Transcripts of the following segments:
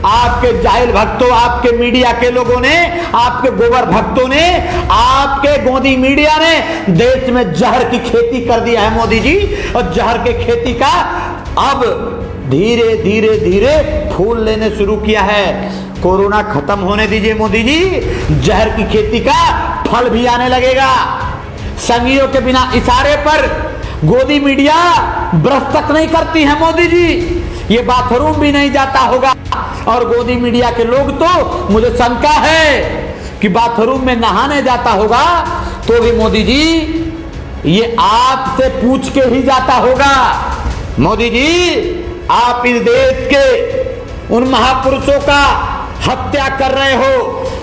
आपके जाहिल भक्तों, आपके मीडिया के लोगों ने, आपके गोबर भक्तों ने, आपके गोदी मीडिया ने देश में जहर की खेती कर दिया है मोदी जी। और जहर के खेती का अब धीरे धीरे धीरे फूल लेने शुरू किया है। कोरोना खत्म होने दीजिए मोदी जी, जहर की खेती का फल भी आने लगेगा। संगियों के बिना इशारे पर गोदी मीडिया ब्रश तक नहीं करती है मोदी जी, ये बाथरूम भी नहीं जाता होगा। और गोदी मीडिया के लोग तो मुझे शंका है कि बाथरूम में नहाने जाता होगा तो भी मोदी जी ये आपसे पूछ के ही जाता होगा। मोदी जी, आप इस देश के उन महापुरुषों का हत्या कर रहे हो,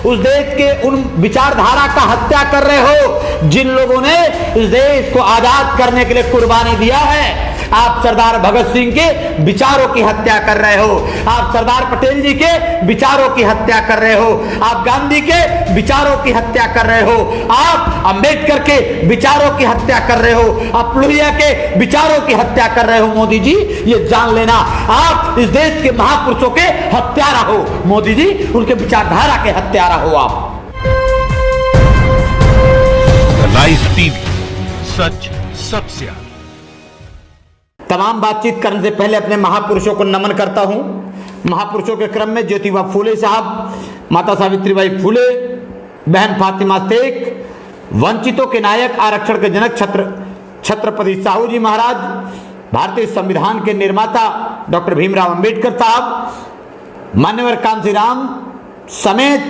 उस देश के उन विचारधारा का हत्या कर रहे हो जिन लोगों ने इस देश को आजाद करने के लिए कुर्बानी दिया है। आप सरदार भगत सिंह के विचारों की हत्या कर रहे हो, आप सरदार पटेल जी के विचारों की हत्या कर रहे हो, आप गांधी के विचारों की हत्या कर रहे हो, आप अंबेडकर के विचारों की हत्या कर रहे हो, आप लोहिया के विचारों की हत्या कर रहे हो। मोदी जी, ये जान लेना, आप इस देश के महापुरुषों के हत्यारा हो। मोदी जी, उनके विचारधारा के हत्यारा हो आप। लाइव टीवी, सच सबसे आगे। तमाम बातचीत करने से पहले अपने महापुरुषों को नमन करता हूं। महापुरुषों के क्रम में ज्योतिबा फूले साहब, माता सावित्रीबाई फूले, बहन फातिमा शेख, वंचितों के नायक, आरक्षण के जनक छत्रपति साहू जी महाराज, भारतीय संविधान के निर्माता डॉक्टर भीमराव अंबेडकर साहब, मान्यवर कांशीराम समेत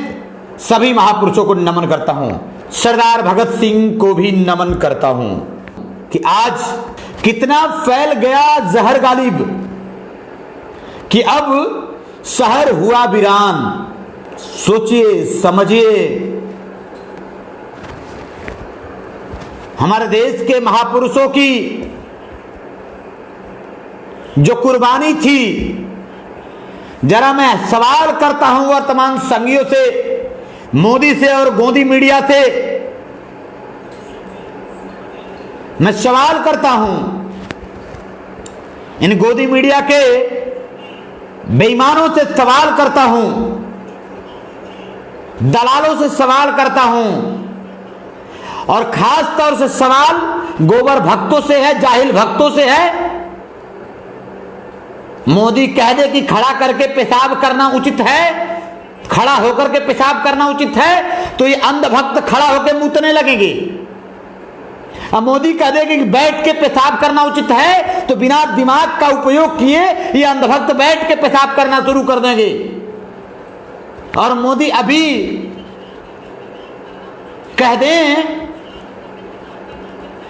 सभी महापुरुषों को नमन करता हूं। सरदार भगत सिंह को भी नमन करता हूं कि आज कितना फैल गया जहर गालिब कि अब शहर हुआ वीरान। सोचिए, समझिए, हमारे देश के महापुरुषों की जो कुर्बानी थी, जरा मैं सवाल करता हूं वर्तमान संघियों से, मोदी से और गोदी मीडिया से मैं सवाल करता हूं, इन गोदी मीडिया के बेईमानों से सवाल करता हूं, दलालों से सवाल करता हूं, और खास तौर से सवाल गोबर भक्तों से है, जाहिल भक्तों से है। मोदी कह दे कि खड़ा करके पेशाब करना उचित है, खड़ा होकर के पेशाब करना उचित है, तो ये अंधभक्त खड़ा होकर मूतने लगेंगे। अब मोदी कह दे कि बैठ के पेशाब करना उचित है, तो बिना दिमाग का उपयोग किए ये अंधभक्त बैठ के पेशाब करना शुरू कर देंगे। और मोदी अभी कह दें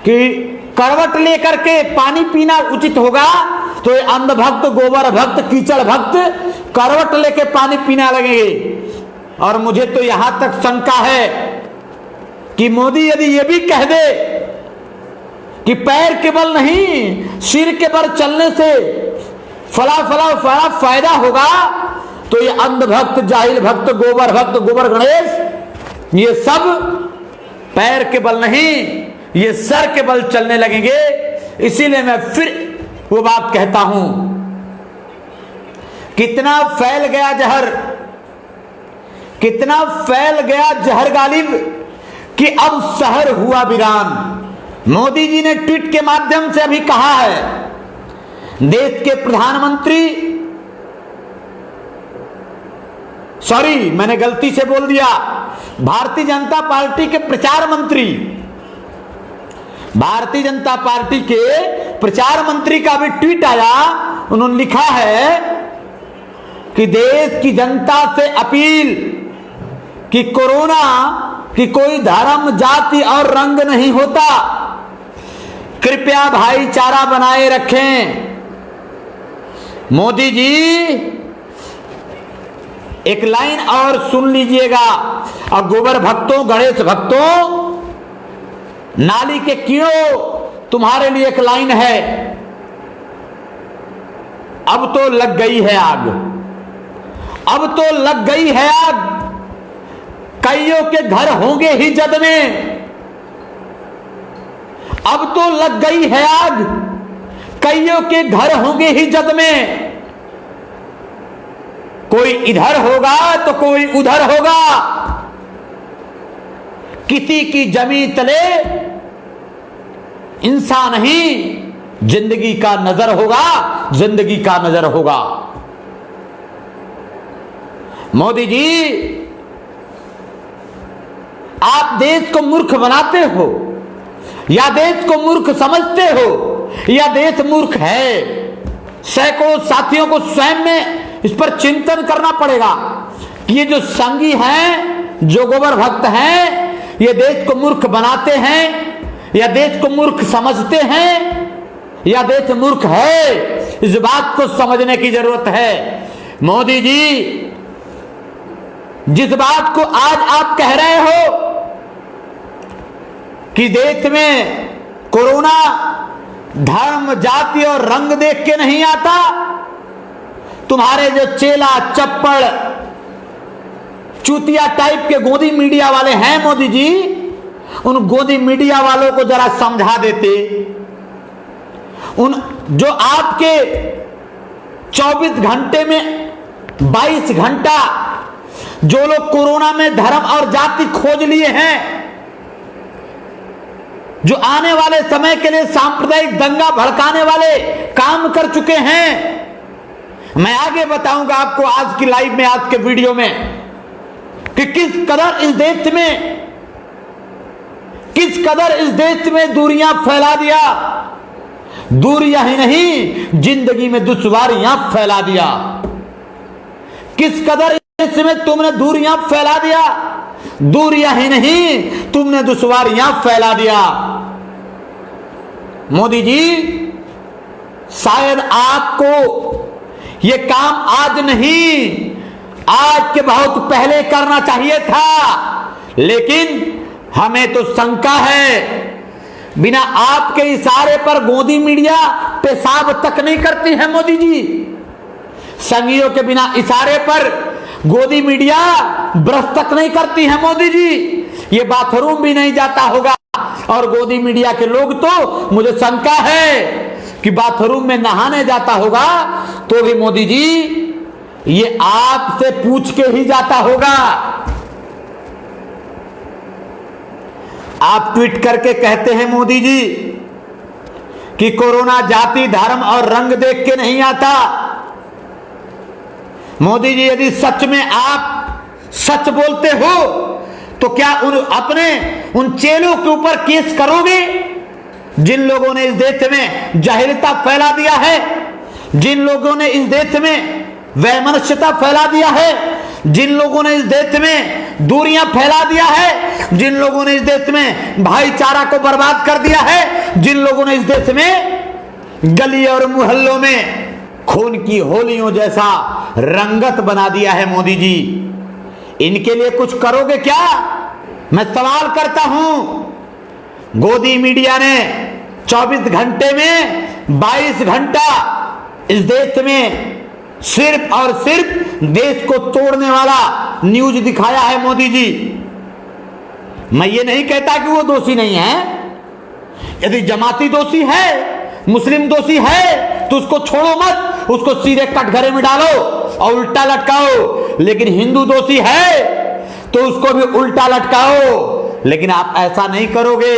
कि करवट लेकर के पानी पीना उचित होगा, तो ये अंधभक्त, गोबर भक्त, कीचड़ भक्त करवट लेके पानी पीना लगेंगे। और मुझे तो यहां तक शंका है कि मोदी यदि ये भी कह दे कि पैर के बल नहीं सिर के बल चलने से फला फायदा होगा, तो ये अंधभक्त, जाहिल भक्त, गोबर भक्त, गोबर गणेश, ये सब पैर के बल नहीं, ये सर के बल चलने लगेंगे। इसीलिए मैं फिर वो बात कहता हूं, कितना फैल गया जहर, कितना फैल गया जहर गालिब कि अब शहर हुआ वीरान। मोदी जी ने ट्वीट के माध्यम से अभी कहा है, देश के प्रधानमंत्री, सॉरी मैंने गलती से बोल दिया, भारतीय जनता पार्टी के प्रचार मंत्री, भारतीय जनता पार्टी के प्रचार मंत्री का भी ट्वीट आया। उन्होंने लिखा है कि देश की जनता से अपील कि कोरोना की कोई धर्म, जाति और रंग नहीं होता, कृपया भाईचारा बनाए रखें। मोदी जी, एक लाइन और सुन लीजिएगा। और गोबर भक्तों, गणेश भक्तों, नाली के कीड़ों, तुम्हारे लिए एक लाइन है। अब तो लग गई है आग, अब तो लग गई है आग, कईयों के घर होंगे ही जद में। अब तो लग गई है आग, कईयों के घर होंगे ही जद में। कोई इधर होगा तो कोई उधर होगा, किसी की जमीन तले इंसान ही जिंदगी का नजर होगा, जिंदगी का नजर होगा। मोदी जी, आप देश को मूर्ख बनाते हो या देश को मूर्ख समझते हो या देश मूर्ख है? सैकड़ों साथियों को स्वयं में इस पर चिंतन करना पड़ेगा कि ये जो संघी हैं, जो गोबर भक्त हैं, ये देश को मूर्ख बनाते हैं या देश को मूर्ख समझते हैं या देश मूर्ख है? इस बात को समझने की जरूरत है। मोदी जी, जिस बात को आज आप कह रहे हो कि देश में कोरोना धर्म, जाति और रंग देख के नहीं आता, तुम्हारे जो चेला चप्पड़ चूतिया टाइप के गोदी मीडिया वाले हैं मोदी जी, उन गोदी मीडिया वालों को जरा समझा देते। उन जो आपके 24 घंटे में 22 घंटा जो लोग कोरोना में धर्म और जाति खोज लिए हैं, जो आने वाले समय के लिए सांप्रदायिक दंगा भड़काने वाले काम कर चुके हैं, मैं आगे बताऊंगा आपको आज की लाइव में, आज के वीडियो में, कि किस कदर इस देश में दूरियां फैला दिया। दूरियां ही नहीं, जिंदगी में दुश्वारियां फैला दिया। किस कदर इसमें तुमने दूरियां फैला दिया। दूरियां ही नहीं, तुमने दुश्वारियां फैला दिया। मोदी जी, शायद आपको यह काम आज नहीं, आज के बहुत पहले करना चाहिए था, लेकिन हमें तो शंका है, बिना आपके इशारे पर गोदी मीडिया पेशाब तक नहीं करती है मोदी जी। संघियों के बिना इशारे पर गोदी मीडिया ब्रश तक नहीं करती है मोदी जी। ये बाथरूम भी नहीं जाता होगा, और गोदी मीडिया के लोग तो मुझे शंका है कि बाथरूम में नहाने जाता होगा तो भी मोदी जी ये आपसे पूछ के ही जाता होगा। आप ट्वीट करके कहते हैं मोदी जी कि कोरोना जाति, धर्म और रंग देख के नहीं आता। मोदी जी, यदि सच में आप सच बोलते हो तो क्या उन चेलों के ऊपर केस करोगे जिन लोगों ने इस देश में जाहिलता फैला दिया है, जिन लोगों ने इस देश में वैमनस्यता फैला दिया है, जिन लोगों ने इस देश में दूरियां फैला दिया है, जिन लोगों ने इस देश में भाईचारा को बर्बाद कर दिया है, जिन लोगों ने इस देश में गली और मोहल्लों में खून की होलियों जैसा रंगत बना दिया है मोदी जी, इनके लिए कुछ करोगे क्या? मैं सवाल करता हूं। गोदी मीडिया ने 24 घंटे में 22 घंटा इस देश में सिर्फ और सिर्फ देश को तोड़ने वाला न्यूज दिखाया है मोदी जी। मैं ये नहीं कहता कि वो दोषी नहीं है। यदि जमाती दोषी है, मुस्लिम दोषी है, तो उसको छोड़ो मत, उसको सीधे कटघरे में डालो और उल्टा लटकाओ। लेकिन हिंदू दोषी है तो उसको भी उल्टा लटकाओ। लेकिन आप ऐसा नहीं करोगे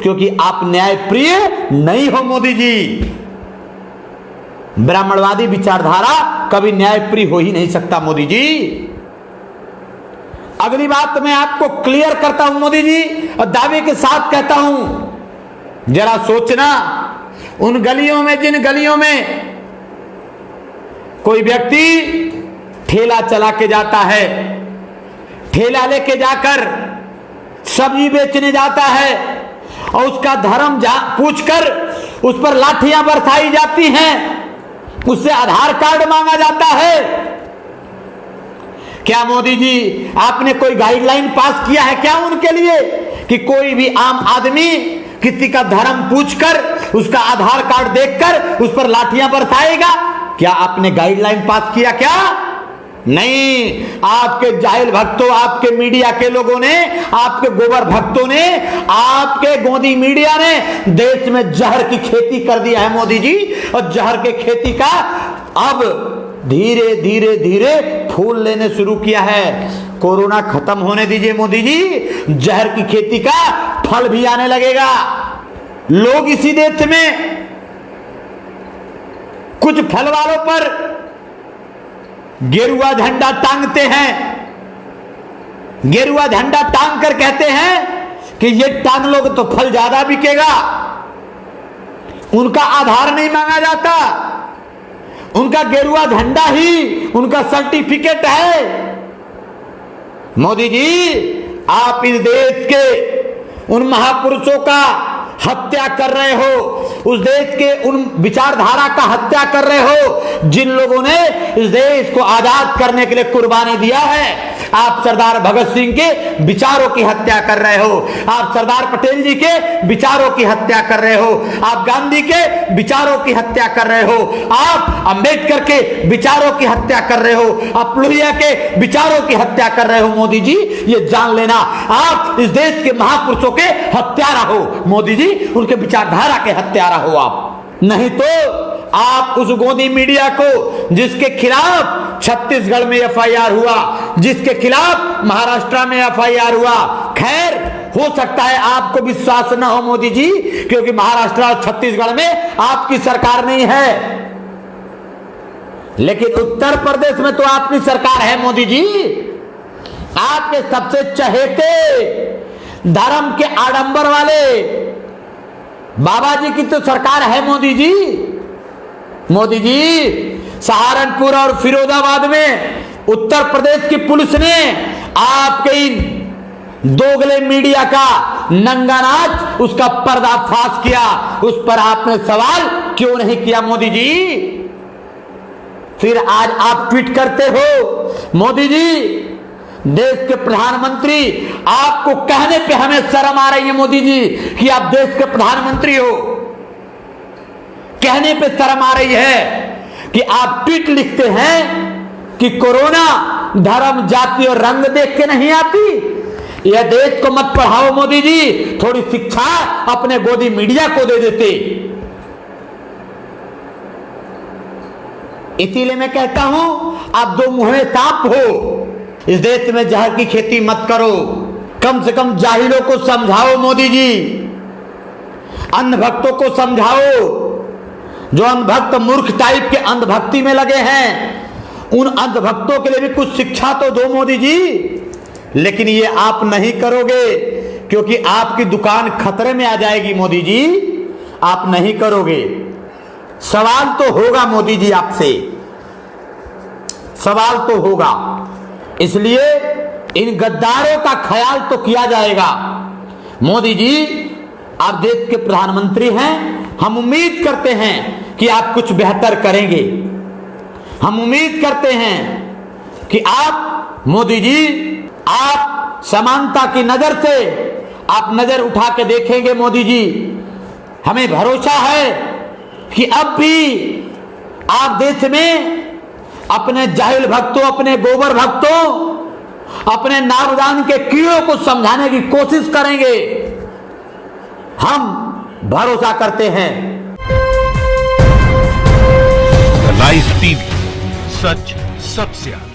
क्योंकि आप न्यायप्रिय नहीं हो मोदी जी। ब्राह्मणवादी विचारधारा कभी न्यायप्रिय हो ही नहीं सकता मोदी जी। अगली बात मैं आपको क्लियर करता हूं मोदी जी, और दावे के साथ कहता हूं, जरा सोचना, उन गलियों में, जिन गलियों में कोई व्यक्ति ठेला चला के जाता है, ठेला लेके जाकर सब्जी बेचने जाता है और उसका धर्म पूछकर उस पर लाठियां बरसाई जाती हैं, उससे आधार कार्ड मांगा जाता है। क्या मोदी जी आपने कोई गाइडलाइन पास किया है क्या उनके लिए कि कोई भी आम आदमी किसी का धर्म पूछकर उसका आधार कार्ड देखकर उस पर लाठियां बरसाएगा? क्या आपने गाइडलाइन पास किया क्या? नहीं। आपके जाहिल भक्तों, आपके मीडिया के लोगों ने, आपके गोबर भक्तों ने, आपके गोदी मीडिया ने देश में जहर की खेती कर दिया है मोदी जी। और जहर के खेती का अब धीरे धीरे धीरे फूल लेने शुरू किया है। कोरोना खत्म होने दीजिए मोदी जी, जहर की खेती का फल भी आने लगेगा। लोग इसी देश में कुछ फल वालों पर गेरुआ झंडा टांगते हैं, गेरुआ झंडा टांग कर कहते हैं कि ये टांग लोगे तो फल ज्यादा बिकेगा। उनका आधार नहीं मांगा जाता, उनका गेरुआ झंडा ही उनका सर्टिफिकेट है। मोदी जी, आप इस देश के उन महापुरुषों का हत्या कर रहे हो, उस देश के उन विचारधारा का हत्या कर रहे हो जिन लोगों ने इस देश को आजाद करने के लिए कुर्बानी दिया है। आप सरदार भगत सिंह के विचारों की हत्या कर रहे हो, आप सरदार पटेल जी के विचारों की हत्या कर रहे हो, आप गांधी के विचारों की हत्या कर रहे हो, आप अंबेडकर के विचारों की हत्या कर रहे हो, आप लोहिया के विचारों की हत्या कर रहे हो। मोदी जी, ये जान लेना, आप इस देश के महापुरुषों के हत्यारा हो। मोदी जी, उनके विचारधारा के हत्यारा हो आप। नहीं तो आप उस गोदी मीडिया को जिसके खिलाफ छत्तीसगढ़ में एफआईआर हुआ, जिसके खिलाफ महाराष्ट्र में एफआईआर हुआ, खैर हो सकता है आपको विश्वास न हो मोदी जी, क्योंकि महाराष्ट्र और छत्तीसगढ़ में आपकी सरकार नहीं है, लेकिन उत्तर प्रदेश में तो आपकी सरकार है मोदी जी। आपके सबसे चहेते धर्म के आडंबर वाले बाबा जी की तो सरकार है मोदी जी। मोदी जी, सहारनपुर और फिरोजाबाद में उत्तर प्रदेश की पुलिस ने आपके इन दोगले मीडिया का नंगा नाच, उसका पर्दाफाश किया। उस पर आपने सवाल क्यों नहीं किया मोदी जी? फिर आज आप ट्वीट करते हो। मोदी जी, देश के प्रधानमंत्री, आपको कहने पे हमें शर्म आ रही है मोदी जी कि आप देश के प्रधानमंत्री हो। कहने पे शर्म आ रही है कि आप ट्वीट लिखते हैं कि कोरोना धर्म, जाति और रंग देख के नहीं आती। यह देश को मत पढ़ाओ मोदी जी, थोड़ी शिक्षा अपने गोदी मीडिया को दे देते। इसीलिए मैं कहता हूं, आप दो मुंहे सांप हो। इस देश में जहर की खेती मत करो। कम से कम जाहिलों को समझाओ मोदी जी, अंधभक्तों को समझाओ। जो अंधभक्त मूर्ख टाइप के अंधभक्ति में लगे हैं, उन अंधभक्तों के लिए भी कुछ शिक्षा तो दो मोदी जी। लेकिन ये आप नहीं करोगे, क्योंकि आपकी दुकान खतरे में आ जाएगी मोदी जी। आप नहीं करोगे। सवाल तो होगा मोदी जी, आपसे सवाल तो होगा। इसलिए इन गद्दारों का ख्याल तो किया जाएगा। मोदी जी, आप देश के प्रधानमंत्री हैं, हम उम्मीद करते हैं कि आप कुछ बेहतर करेंगे। हम उम्मीद करते हैं कि आप मोदी जी, आप समानता की नजर से आप नजर उठा के देखेंगे मोदी जी। हमें भरोसा है कि अब भी आप देश में अपने जाहिल भक्तों, अपने गोबर भक्तों, अपने नामदान के कीड़ों को समझाने की कोशिश करेंगे। हम भरोसा करते हैं। लाइव टीवी, सच सबसे आगे।